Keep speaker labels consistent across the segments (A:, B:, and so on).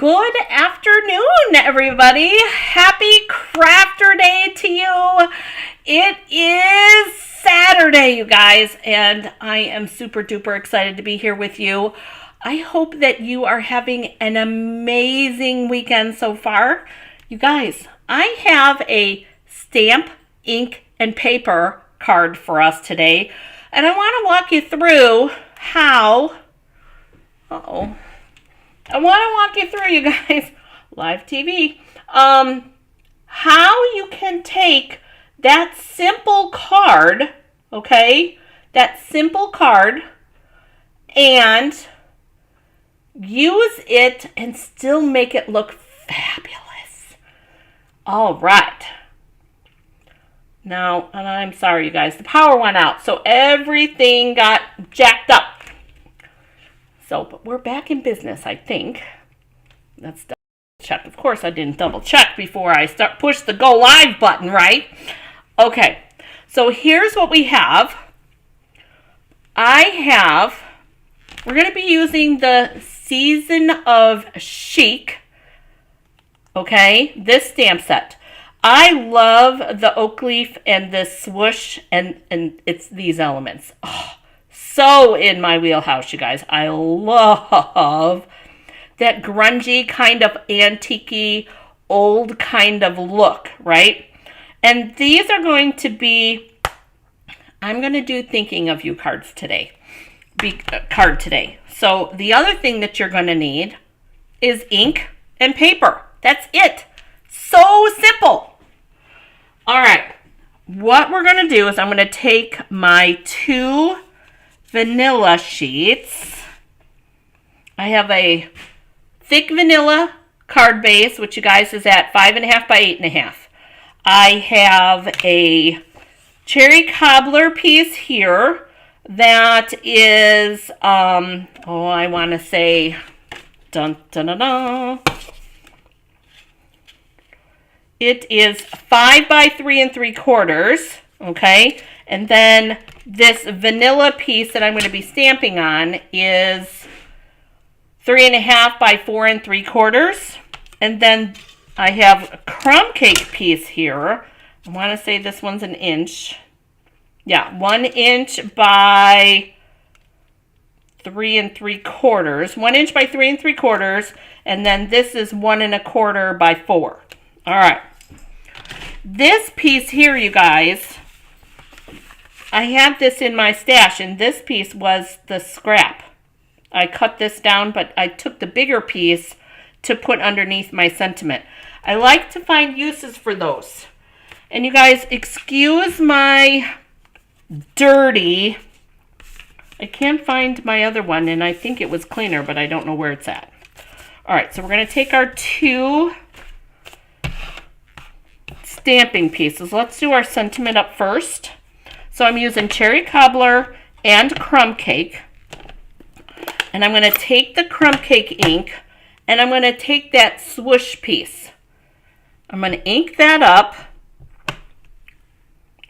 A: Good afternoon, everybody. Happy Crafter Day to you. It is Saturday, you guys, and I am super duper excited to be here with you. I hope that you are having an amazing weekend so far. You guys, I have a stamp, ink, and paper card for us today, and I want to walk you through how... I want to walk you through, you guys, live TV, how you can take that simple card, okay, that simple card, and use it and still make it look fabulous. All right. Now, and I'm sorry, you guys, the power went out, so everything got jacked up. So, but we're back in business, I think. Let's double check. Of course, I didn't double check before I push the go live button, right? Okay, so here's what we have. We're going to be using the Season of Chic, okay, this stamp set. I love the oak leaf and the swoosh, and it's these elements. Oh, so in my wheelhouse, you guys. I love that grungy kind of antique-y, old kind of look, right? And these are going to be, I'm going to do thinking of you cards today. Card today. So the other thing that you're going to need is ink and paper. That's it. So simple. All right. What we're going to do is I'm going to take my two vanilla sheets. I have a thick vanilla card base, which you guys is at 5.5 by 8.5. I have a cherry cobbler piece here that is, I want to say, dun dun dun dun. It is 5 by 3 3/4. Okay, and then this vanilla piece that I'm going to be stamping on is 3.5 by 4 3/4. And then I have a crumb cake piece here. I want to say this one's an inch. Yeah, 1 inch by 3 3/4. 1 inch by 3 3/4. And then this is 1 1/4 by 4. All right. This piece here, you guys, I had this in my stash, and this piece was the scrap. I cut this down, but I took the bigger piece to put underneath my sentiment. I like to find uses for those. And you guys, excuse my dirty, I can't find my other one, and I think it was cleaner, but I don't know where it's at. All right, so we're going to take our two stamping pieces. Let's do our sentiment up first. So I'm using cherry cobbler and crumb cake. And I'm going to take the crumb cake ink and I'm going to take that swoosh piece. I'm going to ink that up.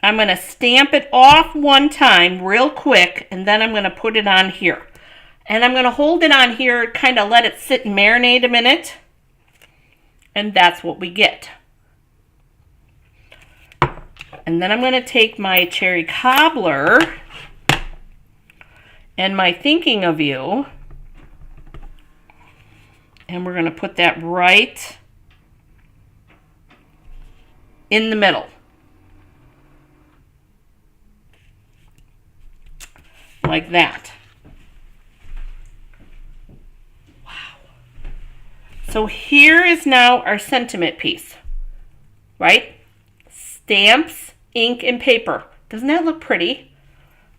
A: I'm going to stamp it off one time real quick, and then I'm going to put it on here. And I'm going to hold it on here, kind of let it sit and marinate a minute. And that's what we get. And then I'm going to take my cherry cobbler and my thinking of you, and we're going to put that right in the middle. Like that. Wow. So here is now our sentiment piece, right? Stamps, ink, and paper. Doesn't that look pretty?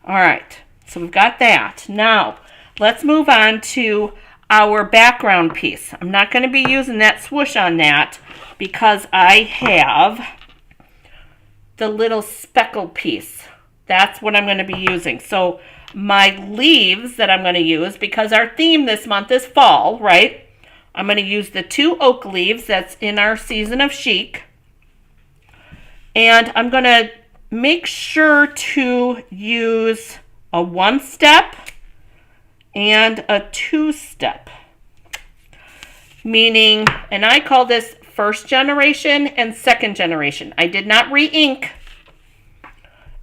A: All right, so we've got that. Now, let's move on to our background piece. I'm not going to be using that swoosh on that because I have the little speckle piece. That's what I'm going to be using. So my leaves that I'm going to use, because our theme this month is fall, right? I'm going to use the two oak leaves that's in our Season of Chic. And I'm going to make sure to use a 1-step and a 2-step. meaning, and I call this first generation and second generation. I did not re-ink.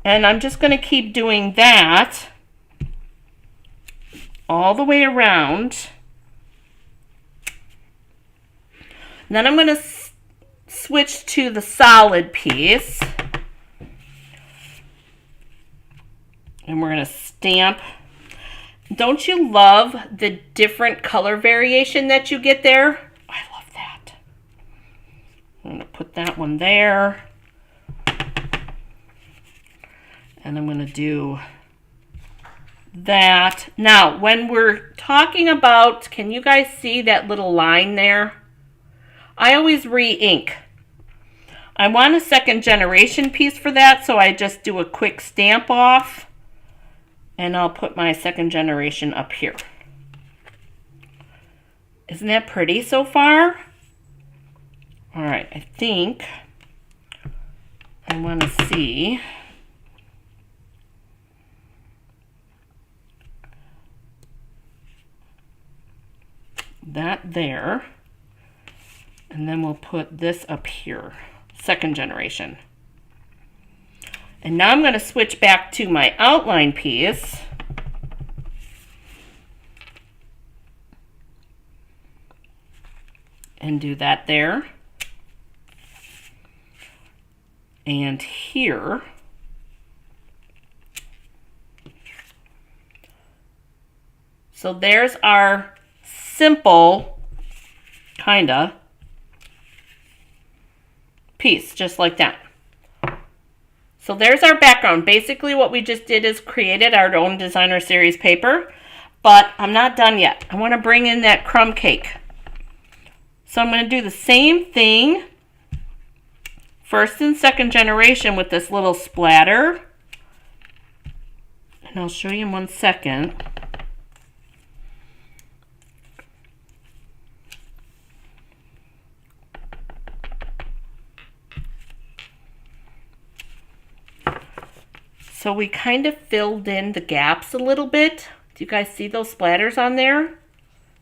A: And I'm just going to keep doing that all the way around. And then I'm going to switch to the solid piece. And we're going to stamp. Don't you love the different color variation that you get there? I love that. I'm going to put that one there. And I'm going to do that. Now, when we're talking about, can you guys see that little line there? I always re-ink. I want a second generation piece for that, so I just do a quick stamp off. And I'll put my second generation up here. Isn't that pretty so far? All right, I think I want to see. That there. And then we'll put this up here, second generation. And now I'm going to switch back to my outline piece. And do that there. And here. So there's our simple, kinda, piece, just like that. So there's our background. Basically what we just did is created our own designer series paper, but I'm not done yet. I want to bring in that crumb cake. So I'm going to do the same thing, first and second generation with this little splatter. And I'll show you in 1 second. So we kind of filled in the gaps a little bit. Do you guys see those splatters on there?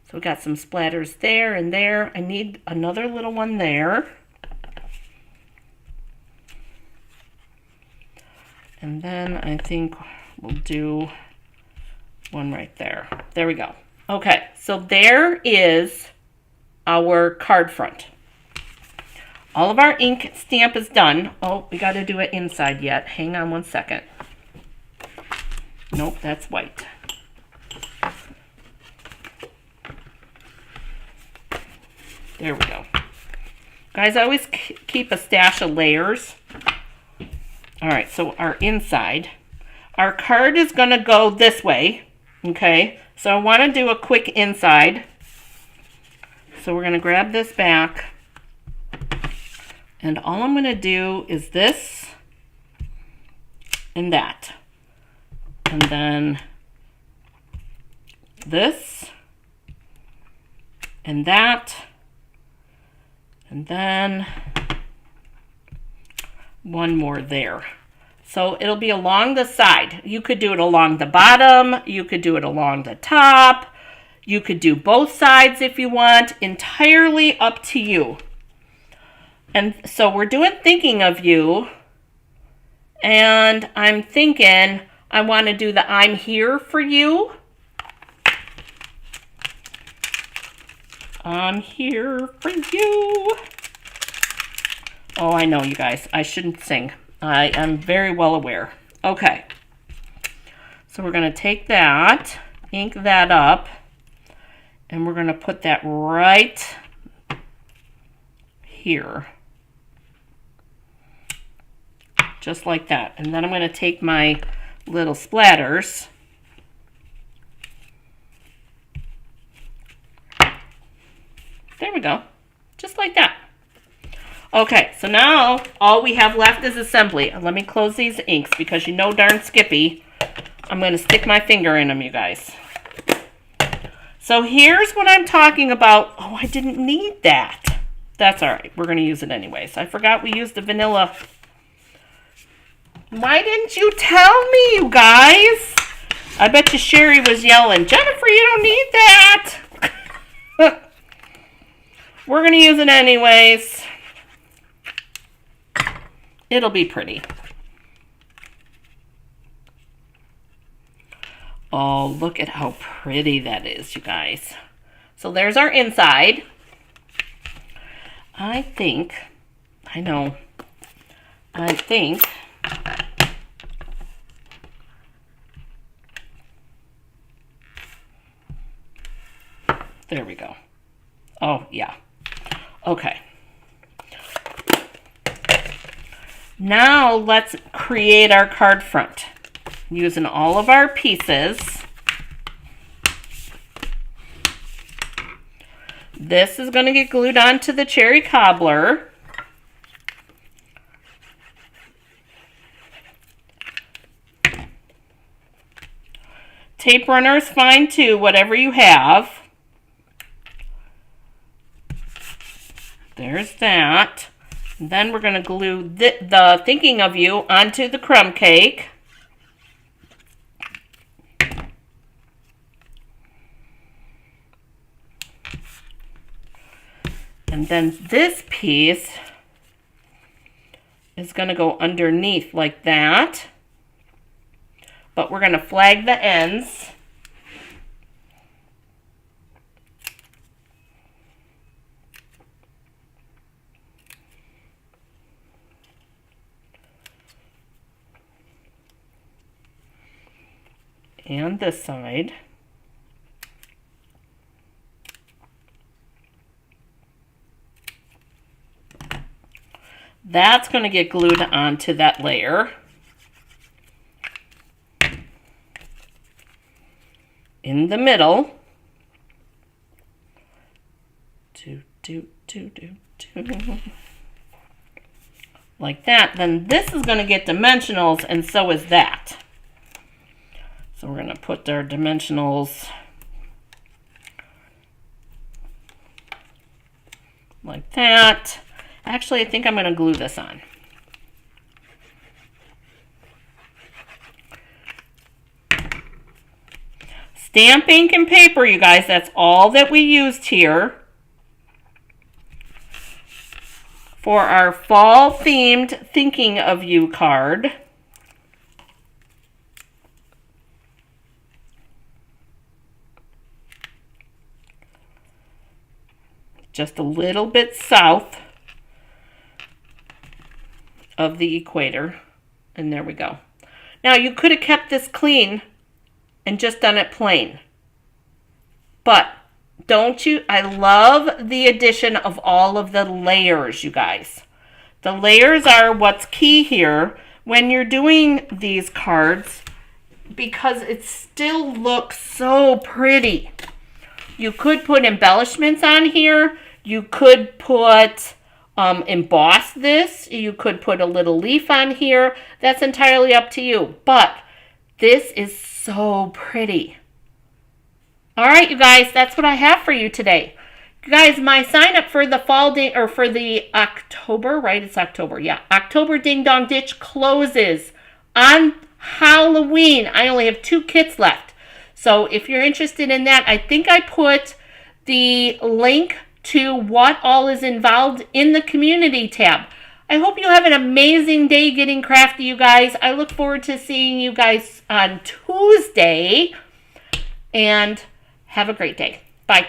A: So we got some splatters there and there. I need another little one there. And then I think we'll do one right there. There we go. Okay, so there is our card front. All of our ink stamp is done. Oh, we got to do it inside yet. Hang on 1 second. Nope, that's white. There we go. Guys, I always keep a stash of layers. All right, so our inside. Our card is going to go this way, okay? So I want to do a quick inside. So we're going to grab this back. And all I'm going to do is this and that. And then this and that. And then one more there. So it'll be along the side. You could do it along the bottom. You could do it along the top. You could do both sides if you want. Entirely up to you. And so we're doing thinking of you. And I'm thinking I want to do the I'm here for you. I'm here for you. Oh, I know, you guys. I shouldn't sing. I am very well aware. Okay. So we're going to take that, ink that up, and we're going to put that right here. Just like that. And then I'm going to take my little splatters. There we go. Just like that. Okay, so now all we have left is assembly. Let me close these inks because you know darn Skippy, I'm going to stick my finger in them, you guys. So here's what I'm talking about. Oh, I didn't need that. That's all right. We're going to use it anyways. I forgot we used the vanilla. Why didn't you tell me, you guys? I bet you Sherry was yelling, Jennifer, you don't need that. we're going to use it anyways. It'll be pretty. Oh, look at how pretty that is, you guys. So there's our inside. I think, there we go. Oh, yeah. Okay. Now let's create our card front using all of our pieces. This is going to get glued onto the cherry cobbler. Tape runner is fine too, whatever you have. There's that. And then we're going to glue the Thinking of You onto the crumb cake. And then this piece is going to go underneath like that. But we're going to flag the ends. And this side. That's going to get glued onto that layer. In the middle. Like that. Then this is going to get dimensionals, and so is that. So we're going to put our dimensionals like that. Actually, I think I'm going to glue this on. Stamp ink and paper, you guys. That's all that we used here for our fall themed Thinking of You card. Just a little bit south of the equator. And there we go. Now you could have kept this clean and just done it plain. But don't you, I love the addition of all of the layers, you guys. The layers are what's key here when you're doing these cards, because it still looks so pretty. You could put embellishments on here. You could put emboss this. You could put a little leaf on here. That's entirely up to you. But this is so pretty. All right, you guys, that's what I have for you today. You guys, my sign up for the fall day, or for the October, right? It's October. Yeah, October Ding Dong Ditch closes on Halloween. I only have 2 kits left. So if you're interested in that, I think I put the link to what all is involved in the community tab. I hope you have an amazing day getting crafty, you guys. I look forward to seeing you guys on Tuesday. And have a great day. Bye.